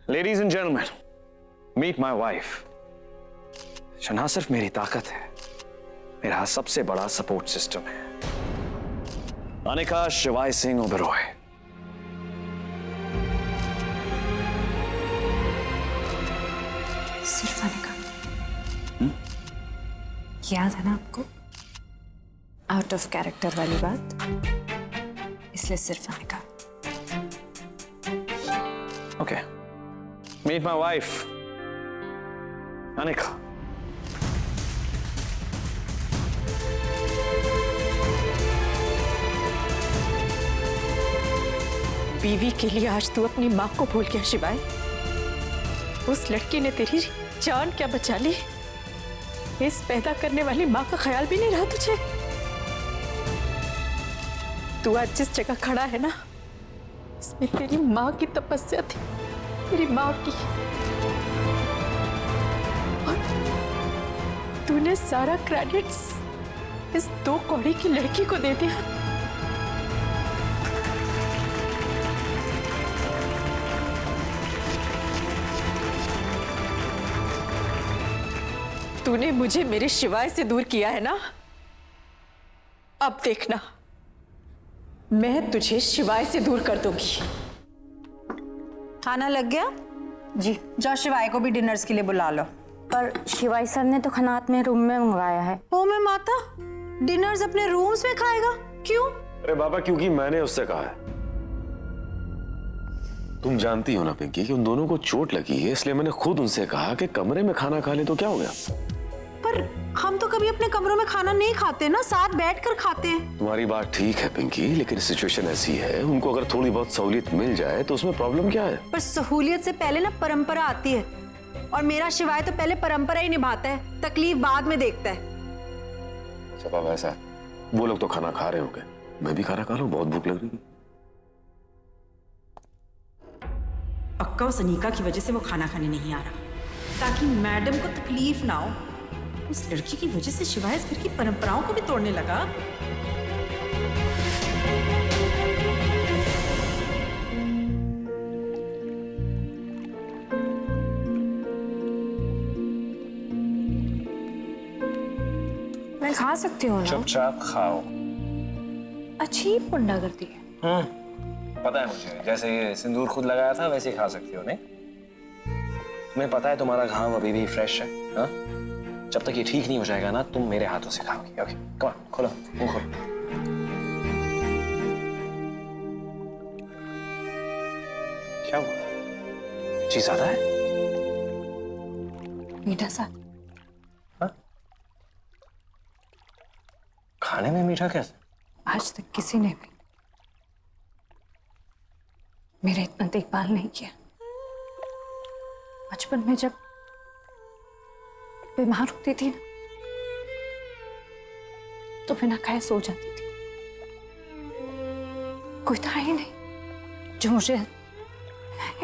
Ladies and gentleman, meet my wife. जो ना सिर्फ मेरी ताकत है, मेरा सबसे बड़ा सपोर्ट सिस्टम है। अनिका शिवाय सिंह ओबेरॉय। सिर्फ अनिका। याद है ना आपको आउट ऑफ कैरेक्टर वाली बात, इसलिए सिर्फ Anika. Okay, meet my wife Anika. बीवी के लिए आज तू अपनी माँ को भूल गया शिवाय। उस लड़की ने तेरी जान क्या बचा ली। इस पैदा करने वाली माँ का ख्याल भी नहीं रहा तुझे। तू आज जिस जगह खड़ा है ना, इसमें तेरी माँ की तपस्या थी, तेरी माँ की। और तूने सारा क्रेडिट्स इस दो कौड़ी की लड़की को दे दिया। तूने मुझे मेरे शिवाय से दूर किया है ना, अब देखना मैं तुझे शिवाय से दूर कर दूंगी। खाना लग गया? जी। जाओ शिवाय को भी डिनर्स के लिए बुला लो। पर शिवाय सर ने तो खाना अपने रूम में मंगवाया है। ओ मैं माता, डिनर्स अपने रूम्स में खाएगा? क्यों? अरे बाबा, क्योंकि मैंने उससे कहा है। तुम जानती हो ना पिंकी कि उन दोनों को चोट लगी है, इसलिए मैंने खुद उनसे कहा कि कमरे में खाना खा ले तो क्या हो गया। पर हम तो कभी अपने कमरों में खाना नहीं खाते ना, साथ बैठकर खाते हैं। तुम्हारी बात ठीक है पिंकी, लेकिन सिचुएशन ऐसी है, उनको अगर थोड़ी बहुत सहूलियत मिल जाए तो उसमें प्रॉब्लम क्या है। पर सहूलियत से पहले ना परंपरा आती है, और मेरा शिवाय तो पहले परंपरा ही निभाता है, तकलीफ बाद में देखता है। अच्छा बाबा, ऐसा वो लोग तो खाना खा रहे होंगे, मैं भी खाना खा लूं, बहुत भूख लग रही है। पक्का उस अनीका की वजह से वो खाना खाने नहीं आ रहा, ताकि मैडम को तकलीफ ना हो। उस लड़की की वजह से शिवाय इस घर की परंपराओं को भी तोड़ने लगा। मैं खा सकती हूँ ना? चुपचाप खाओ। अजीब गुंडा करती है। पता है मुझे, जैसे ये सिंदूर खुद लगाया था वैसे ही खा सकती हो। नहीं, तुम्हें पता है तुम्हारा घाव अभी भी फ्रेश है। हाँ, जब तक ये ठीक नहीं हो जाएगा ना, तुम मेरे हाथों से खाओगी। ओके, कम ऑन, खोलो मुंह खोलो। क्या हुआ? चीज ज्यादा है? मीठा सा। हाँ? खाने में मीठा कैसे? आज तक किसी ने भी मेरा इतना देखभाल नहीं किया। बचपन में जब बीमार होती थी ना, तो बिना खाए सो जाती थी। कोई था ही नहीं जो मुझे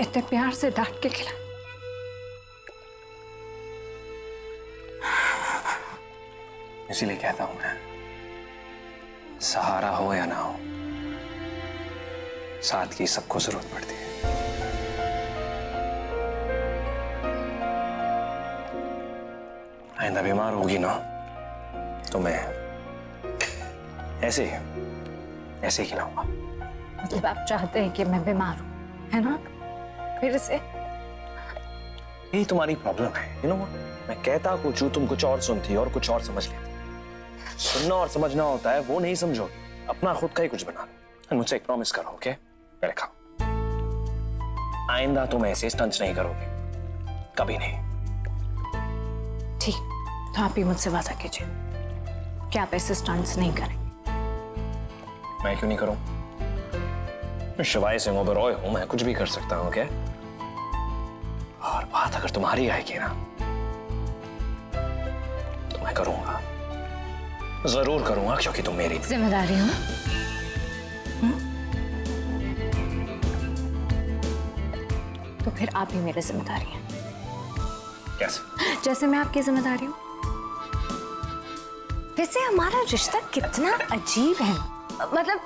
इतने प्यार से डांट के खिलाए। इसीलिए कहता हूं मैं, सहारा हो या ना हो, साथ की सबको जरूरत पड़ती है। आइंदा बीमार होगी ना, तो मैं ऐसे ही खिलाऊंगा। मतलब आप चाहते हैं कि मैं बीमार हूं, है ना? फिर से यही तुम्हारी प्रॉब्लम है। यू नो व्हाट, मैं कहता कुछ हूं, तुम कुछ और सुनती और कुछ और समझ लेती। सुनना और समझना होता है, वो नहीं समझोगे। अपना खुद का ही कुछ बना लो। मुझसे एक प्रॉमिस करो, ओके? पहले खाओ। आइंदा तुम ऐसे स्टंट्स नहीं करोगे, कभी नहीं। ठीक, तो आप ही मुझसे वादा कीजिए कि आप ऐसे स्टंट्स नहीं करेंगे। मैं क्यों नहीं करूं? मैं शिवाय सिंह ओबेरॉय हूं, मैं कुछ भी कर सकता हूं, क्या? और बात अगर तुम्हारी आएगी ना, तो मैं करूंगा, जरूर करूंगा, क्योंकि तुम मेरी जिम्मेदारी हो। तो फिर आप ही मेरी जिम्मेदारी हैं। कैसे? जैसे मैं आपकी जिम्मेदारी हूँ। वैसे हमारा रिश्ता कितना अजीब है। मतलब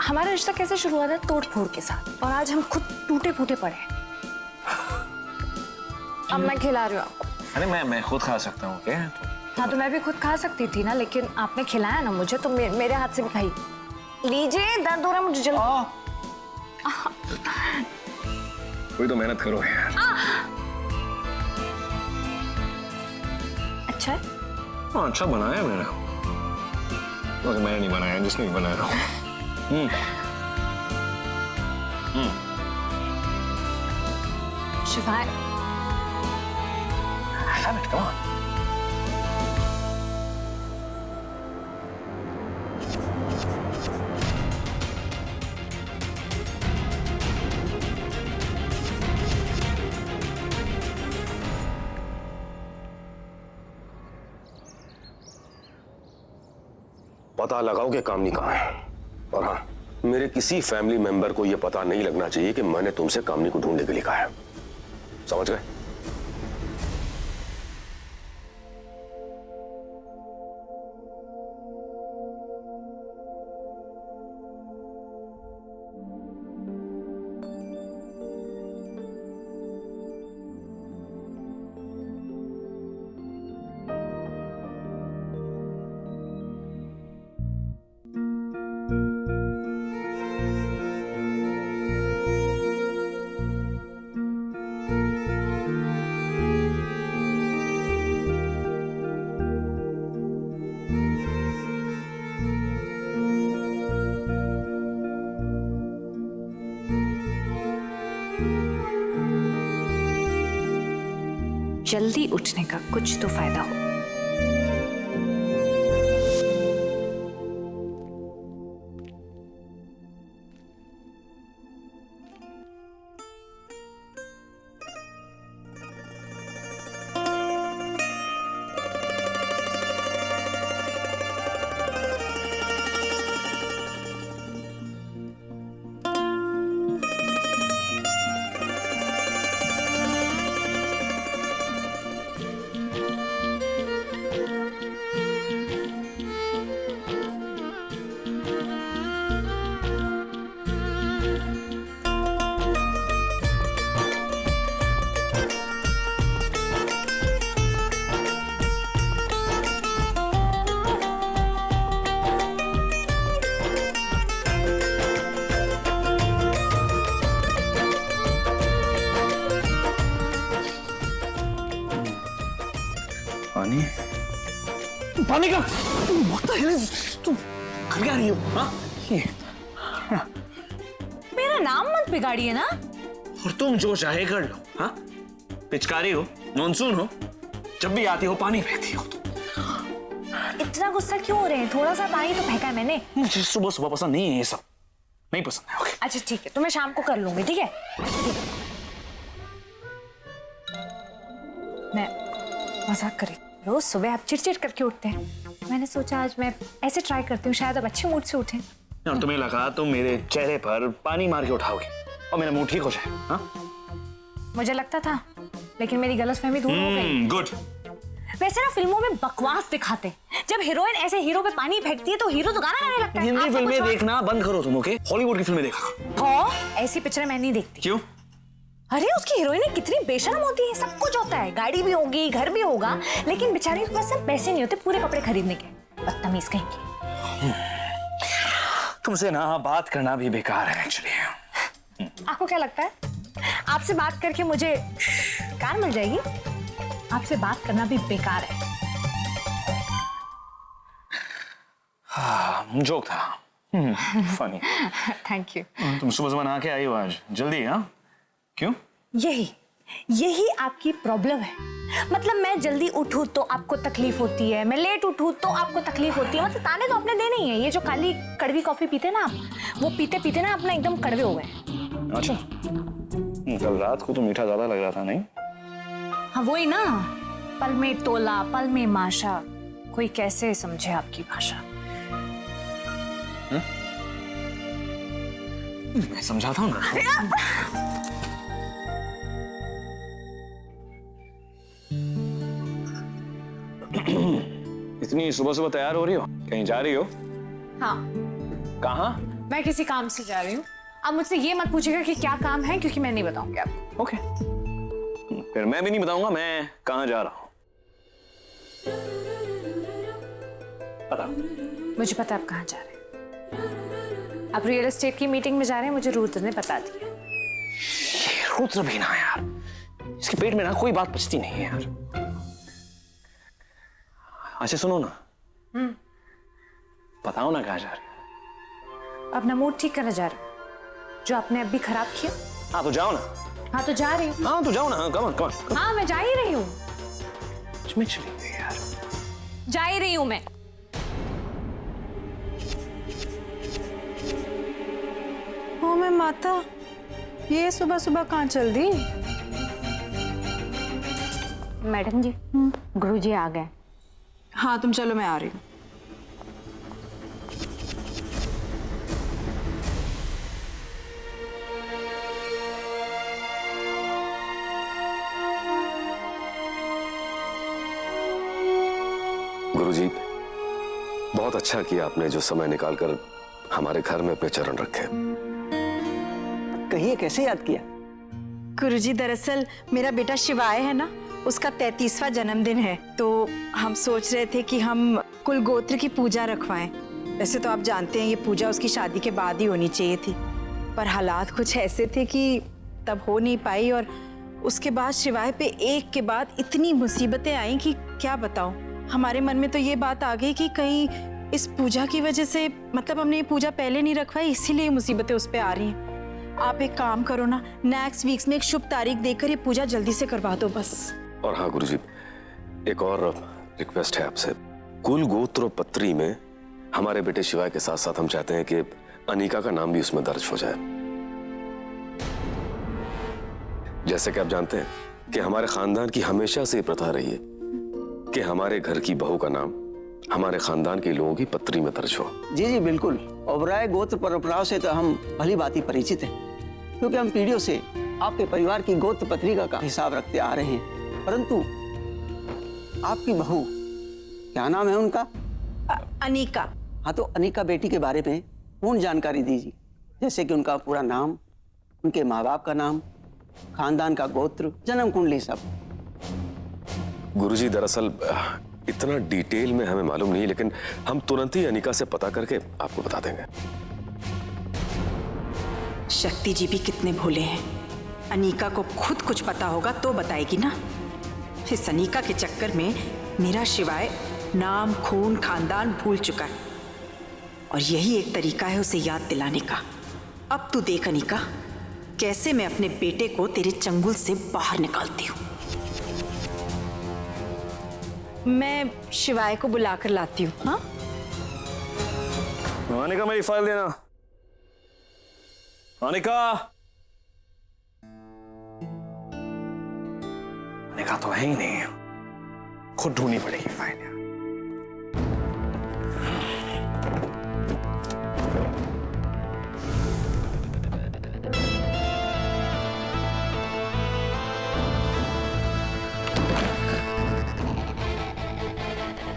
हमारा रिश्ता कैसे शुरू हुआ था? तोड़ फोड़ के साथ, और आज हम खुद टूटे फूटे पड़े हैं। अब मैं खिला रही हूँ आपको। अरे मैं खुद खा सकता हूँ क्या? हाँ तो मैं भी खुद खा सकती थी ना, लेकिन आपने खिलाया ना मुझे, तो मेरे हाथ से भी खाई। लीजिए, दर्द हो रहा है मुझे, जल्दी। कोई तो मेहनत करो यार। अच्छा है? हाँ, अच्छा बनाया मैंने। ओके, मैंने नहीं बनाया, जिसने भी बनाया। शिवाय, Have it, come on. पता लगाओ कि कामनी कहाँ है। और हाँ, मेरे किसी फैमिली मेंबर को यह पता नहीं लगना चाहिए कि मैंने तुमसे कामनी को ढूंढने के लिए कहा है। समझ गए? जल्दी उठने का कुछ तो फायदा हो। पानी? पानी का? What the hell is? तुम कर क्या रही हो? हाँ? मेरा नाम मत बिगाड़िए ना। और तुम जो चाहे कर लो। हाँ? पिचकारी हो, मानसून हो, जब भी आती हो पानी फेंकती हो। इतना गुस्सा क्यों हो रहे हैं? थोड़ा सा पानी तो फेंका है मैंने। मुझे सुबह सुबह पसंद नहीं है ये सब, नहीं पसंद है। ओके? अच्छा ठीक है, तो मैं शाम को कर लूंगी, ठीक है? मैं मजाक कर रही हूँ। रोज सुबह आप चिड़चिड़ करके उठते हैं, मैंने सोचा आज मैं ऐसे ट्राई करती हूँ, शायद अब अच्छे मूड से उठें। और तुम्हें लगा तुम मेरे चेहरे पर पानी मार के उठाओगे और मेरा मूड ठीक हो जाए? हाँ? मुझे लगता था, लेकिन मेरी गलतफहमी दूर हो गई। गुड। वैसे ना फिल्मों में बकवास दिखाते हैं, जब हीरोइन ऐसे हीरो पे पानी फेंकती है तो हीरो तो गाना गाने लगता है। हिंदी आपको फिल्में कुछ और- देखना बंद करो तुम, ओके? हॉलीवुड की फिल्में देखा करो। हाँ, ऐसी पिक्चरें मैं नहीं देखती। क्यों? अरे उसकी हीरोइन कितनी बेशर्म होती है, सब कुछ होता है, गाड़ी भी होगी, घर भी होगा, लेकिन बेचारी के पास सिर्फ पैसे नहीं होते पूरे कपड़े खरीदने के। बदतमीज कहीं की। तुमसे ना बात करना भी बेकार है एक्चुअली। आपको क्या लगता है आपसे बात करके मुझे कार मिल जाएगी? आपसे बात करना भी बेकार है। हाँ, जोक था। फनी। Thank you. तुम सुबह सुबह नहा के आई हो आज जल्दी? हाँ, क्यों? यही आपकी प्रॉब्लम है। मतलब मैं जल्दी उठूं तो आपको तकलीफ होती है, मैं लेट उठूं तो आपको तकलीफ होती है। मतलब ताने तो आपने देने ही है। ये जो काली कड़वी कॉफी पीते ना आप, वो पीते पीते ना अपना एकदम कड़वे हो गए। अच्छा, कल रात को तो मीठा ज्यादा लग रहा था, नहीं? हाँ वही ना, पल में तोला पल में माशा, कोई कैसे समझे आपकी भाषा। मैं समझाता हूँ ना। इतनी सुबह सुबह तैयार हो रही हो? कहीं जा रही हो? हाँ, कहाँ? मैं किसी काम से जा रही हूँ। अब मुझसे ये मत पूछिएगा कि क्या काम है, क्योंकि मैं नहीं बताऊंगी आपको। ओके। फिर मैं भी नहीं बताऊंगा मैं कहां जा रहा हूं। पता मुझे पता है आप कहाँ जा रहे हैं। आप रियल एस्टेट की मीटिंग में जा रहे हैं, मुझे रुद्र ने बता दिया। रुद्र भी ना यार, इसके पेट में ना कोई बात पचती नहीं है यार। अच्छा सुनो ना, बताओ ना कहाँ जा रहे हो? अपना मूड ठीक करने जा रहे हो, जो आपने अभी खराब किया। हाँ तो जाओ ना। हाँ तो जा रही हूँ। हाँ तो जाओ ना, कम ऑन कम ऑन। हाँ मैं जा ही रही हूँ, इसमें चली गई यार। जा ही रही हूँ मैं। ओ मैं माता, ये सुबह सुबह कहाँ चल दी? मैडम जी, गुरुजी आ गए। हाँ तुम चलो, मैं आ रही हूँ। गुरुजी, बहुत अच्छा किया आपने जो समय निकालकर हमारे घर में अपने चरण रखे। कहिए कैसे याद किया? गुरुजी, दरअसल मेरा बेटा शिवाय है ना, उसका 33वां जन्मदिन है, तो हम सोच रहे थे कि हम कुल गोत्र की पूजा रखवाएं। वैसे तो आप जानते हैं ये पूजा उसकी शादी के बाद ही होनी चाहिए थी, पर हालात कुछ ऐसे थे कि तब हो नहीं पाई। और उसके बाद शिवाय पे एक के बाद इतनी मुसीबतें आई कि क्या बताऊं। हमारे मन में तो ये बात आ गई कि कहीं इस पूजा की वजह से, मतलब हमने ये पूजा पहले नहीं रखवाई, इसीलिए मुसीबतें उस पर आ रही हैं। आप एक काम करो ना, नेक्स्ट वीक्स में एक शुभ तारीख देकर ये पूजा जल्दी से करवा दो बस। और हाँ गुरुजी, एक और रिक्वेस्ट है आपसे। कुल गोत्र पत्री में हमारे बेटे शिवाय के साथ साथ हम चाहते हैं कि अनीका का नाम भी उसमें दर्ज हो जाए। जैसे कि आप जानते हैं कि हमारे खानदान की हमेशा से प्रथा रही है कि हमारे घर की बहू का नाम हमारे खानदान के लोगों की पत्री में दर्ज हो। जी जी बिल्कुल। ओबराय गोत्र परंपराओं से तो हम भली भांति परिचित हैं, क्योंकि हम पीढ़ियों से आपके परिवार की गोत्र पत्रिका का हिसाब रखते आ रहे हैं। परंतु आपकी बहू, क्या नाम है उनका? अनीका। हाँ तो अनीका बेटी के बारे में पूर्ण जानकारी दीजिए, जैसे कि उनका पूरा नाम, उनके माँ बाप का नाम, खानदान का गोत्र, जन्म कुंडली, सब। गुरुजी, दरअसल इतना डिटेल में हमें मालूम नहीं, लेकिन हम तुरंत ही अनीका से पता करके आपको बता देंगे। शक्ति जी भी कितने भोले हैं। अनीका को खुद कुछ पता होगा तो बताएगी ना। इस अनीका के चक्कर में मेरा शिवाय नाम, खून, खानदान भूल चुका है, और यही एक तरीका है उसे याद दिलाने का। अब तू देख अनीका, कैसे मैं अपने बेटे को तेरे चंगुल से बाहर निकालती हूँ। मैं शिवाय को बुलाकर लाती हूँ। हाँ अनिका, मेरी फाइल देना। अनिका, अनिका तो है ही नहीं, खुद ढूंढनी पड़ेगी फाइल यार।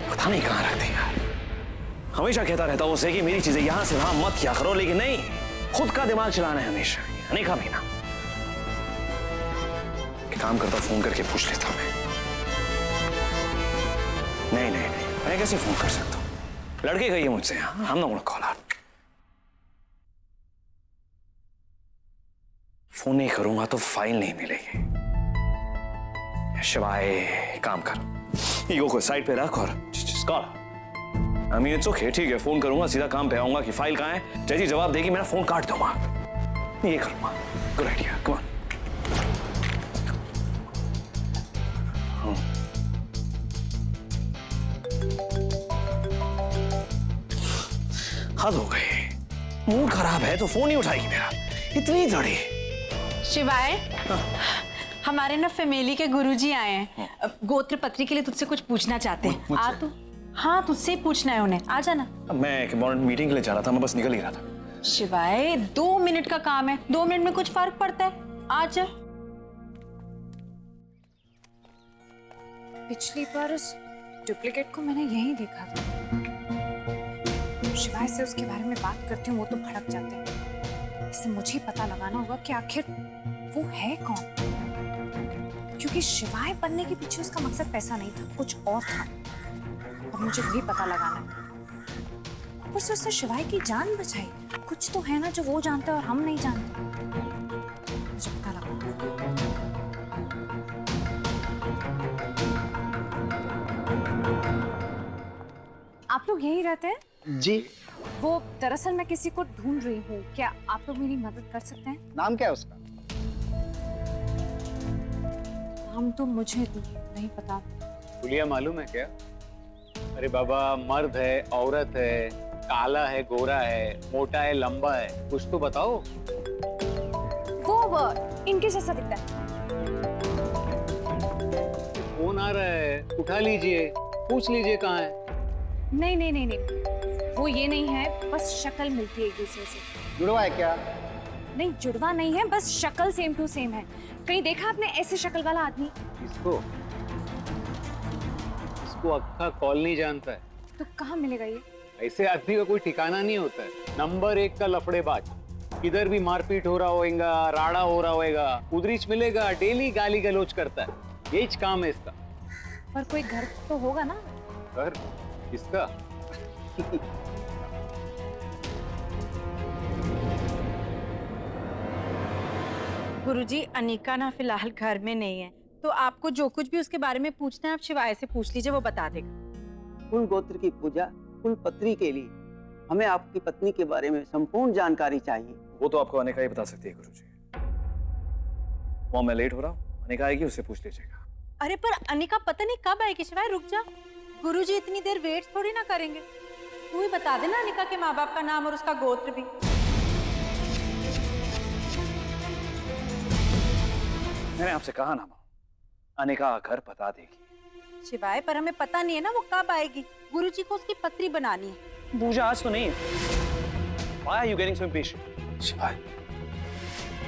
पता नहीं कहां रखती यार। हमेशा कहता रहता हूं उसे कि मेरी चीजें यहां से वहां मत किया करो, लेकिन नहीं, खुद का दिमाग चलाना है हमेशा। अनीका भी ना। एक काम करता, फोन करके पूछ लेता मैं। नहीं नहीं नहीं, मैं कैसे फोन कर सकता हूं? लड़की गई है मुझसे। हम ना कॉल आउट। फोन नहीं करूंगा तो फाइल नहीं मिलेगी। शिवाय, काम कर, ईगो को साइड पे रख और call. I mean it's okay, ठीक है, फोन करूंगा, सीधा काम पे आऊंगा कि फाइल कहां है। जैसी जवाब देगी मेरा फोन काट दूंगा। ये करूंगा। Good idea, come on. हद हो गई, मूड खराब है तो फोन ही उठाएगी मेरा। इतनी लड़ी। शिवाय, हमारे ना फैमिली के गुरुजी आए हैं, गोत्र पत्री के लिए तुझसे कुछ पूछना चाहते हैं। आ तू। हाँ तुझसे ही पूछना है उन्हें, आ जाना। मैं एक इम्पोर्टेंट मीटिंग के लिए जा रहा था, मैं बस निकल ही रहा था। शिवाय, 2 मिनट का काम है, 2 मिनट में कुछ फर्क पड़ता है, आ जा। पिछली बार उस डुप्लीकेट को मैंने यहीं देखा था। शिवाय से उसके बारे में बात करती हूँ, वो तो भड़क जाते हैं। इससे मुझे ही पता लगाना होगा कि आखिर वो है कौन। क्योंकि शिवाय बनने के पीछे उसका मकसद पैसा नहीं था, कुछ और था। और मुझे वही पता लगाना है। ऊपर से उसने शिवाय की जान बचाई। कुछ तो है ना जो वो जानता है और हम नहीं जानते। मुझे पता लगाना आप लोग यहीं रहते हैं? जी। वो दरअसल मैं किसी को ढूंढ रही हूँ, क्या आप लोग मेरी मदद कर सकते हैं? नाम क्या है उसका? नाम तो मुझे नहीं पता। हुलिया मालूम है क्या? अरे बाबा, मर्द है, औरत है, काला है, गोरा है, मोटा है, लंबा है, कुछ तो बताओ। वो इनके जैसा दिखता है। फोन आ रहा है, उठा लीजिए, पूछ लीजिए कहाँ है। नहीं नहीं नहीं नहीं, वो ये नहीं है, बस शक्ल मिलती है एक दूसरे से। जुड़वा है क्या? नहीं, जुड़वा नहीं है, बस शक्ल सेम टू सेम है। कहीं देखा आपने ऐसे शक्ल वाला आदमी? इसको अक्का कॉल नहीं जानता है। तो कहाँ मिलेगा ये? ऐसे आदमी का कोई ठिकाना नहीं होता है। नंबर 1 का लफड़ेबाज, किधर भी मारपीट हो रहा होगा, राड़ा हो रहा होगा, उधरीच मिलेगा, डेली गाली गलौज करता है। यही काम है इसका। पर कोई घर तो होगा ना? घर इसका? गुरुजी, अनिका ना फिलहाल घर में नहीं है, तो आपको जो कुछ भी उसके बारे में पूछना है आप शिवाय से पूछ लीजिए, वो बता देगा। कुल गोत्र की पूजा कुल पत्री के लिए हमें आपकी पत्नी के बारे में संपूर्ण जानकारी चाहिए। वो तो आपको अनिका ही बता सकती है गुरुजी। वो मैं लेट हो रहा हूँ, अनिका आएगी, उससे पूछ लीजिएगा। अरे पर अनिका पता नहीं कब आएगी शिवाय, रुक जा। गुरुजी इतनी देर वेट थोड़ी ना करेंगे। तू ही बता देना अनिका के माँ बाप का नाम और उसका गोत्र भी। मैंने आपसे कहा ना, अनिका घर बता देगी। शिवाय, पर हमें पता नहीं है ना वो कब आएगी। गुरुजी को उसकी पत्री बनानी है। पूजा आज तो नहीं है। Why are you getting so impatient? शिवाय,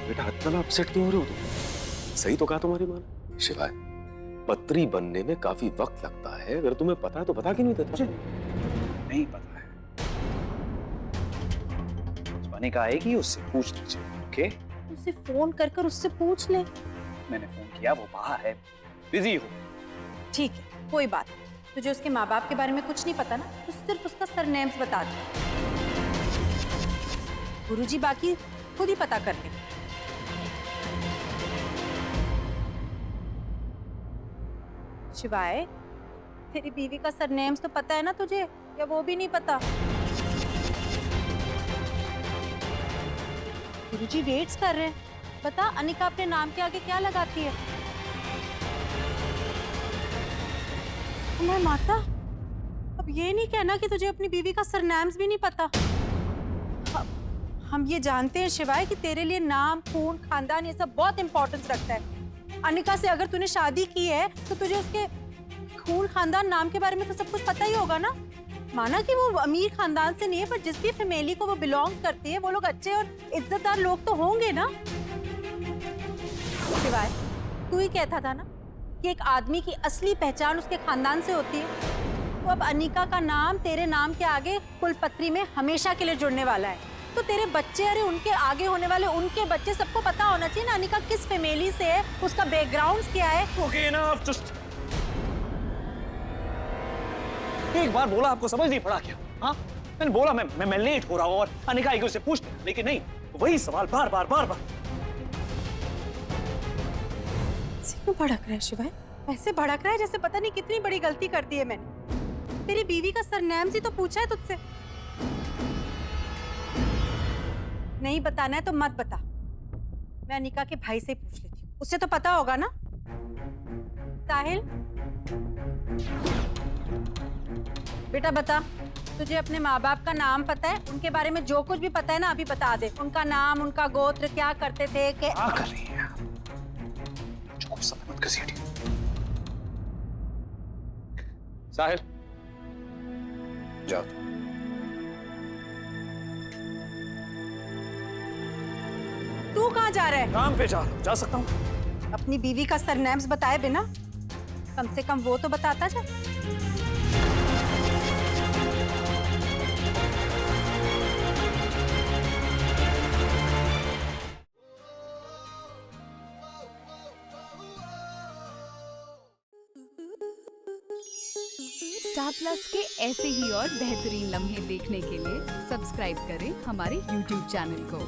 बेटा इतना अपसेट क्यों हो रहे हो तुम? सही तो कहा तुम्हारी माँ ने। शिवाय, पत्री बनने में काफी वक्त लगता है। अगर तुम्हें पता है तो बता क्यों नहीं देता? नहीं पता है। अनिका आएगी, उससे पूछ लीजिए। ओके? उसे फोन कर उससे पूछ ले। मैंने फोन किया, वो बाहर है, बिजी हो। ठीक है, कोई बात नहीं। तुझे उसके माँ बाप के बारे में कुछ नहीं पता ना, तो सिर्फ उसका सरनेम्स बता दे। गुरुजी बाकी खुद ही पता कर ले। शिवाय, तेरी बीवी का सरनेम्स तो पता है ना तुझे, या वो भी नहीं पता? गुरुजी वेट्स कर रहे हैं। बता, अनिका अपने नाम के आगे क्या लगाती है? मैं माता, अब ये नहीं कहना कि तुझे अपनी बीवी का सरनेम्स भी नहीं पता। हम ये जानते हैं शिवाय कि तेरे लिए नाम, खून, खानदान ये सब बहुत इंपॉर्टेंस रखता है। अनिका से अगर तूने शादी की है तो तुझे उसके खून, खानदान, नाम के बारे में तो सब कुछ पता ही होगा ना। माना कि वो अमीर खानदान से नहीं है, पर जिस भी फैमिली को वो बिलोंग करती है वो लोग अच्छे और इज्जतदार लोग तो होंगे ना। शिवाय, तू ही कहता था ना कि एक आदमी की असली पहचान उसके खानदान से होती है। तो अब अनिका का नाम तेरे नाम के आगे कुलपत्री में हमेशा के लिए जुड़ने वाला है। तो तेरे बच्चे, अरे उनके आगे होने वाले उनके बच्चे, सबको पता होना चाहिए ना अनिका किस फैमिली से है, उसका बैकग्राउंड क्या है। ओके ना, अब जस्ट एक बार बोला, आपको समझ नहीं पड़ा क्या? हाँ, मैंने बोला मैं लेट हो रहा हूँ और अनिका आएगी, उससे पूछ लिया, लेकिन नहीं, वही सवाल बार बार। क्यों भड़क रहा है शिवाय? ऐसे भड़क रहा है जैसे पता नहीं कितनी बड़ी गलती कर दी है मैंने। तेरी बीवी का सरनेम ही तो पूछा है तुझसे। नहीं बताना है तो मत बता, मैं अनिका के भाई से पूछ लेती हूँ, उससे तो पता होगा ना। साहिल बेटा बता, तुझे अपने माँ बाप का नाम पता है? उनके बारे में जो कुछ भी पता है ना अभी बता दे। उनका नाम, उनका गोत्र, क्या करते थे, क्या कर रही है? जो कुछ समय मत घसीटिए। साहिल जाओ। तू कहाँ जा रहा है? काम पे जा सकता हूँ। अपनी बीवी का सरनेम्स बताए बिना कम से कम वो तो बताता जा। स्टार प्लस के ऐसे ही और बेहतरीन लम्हे देखने के लिए सब्सक्राइब करें हमारे YouTube चैनल को।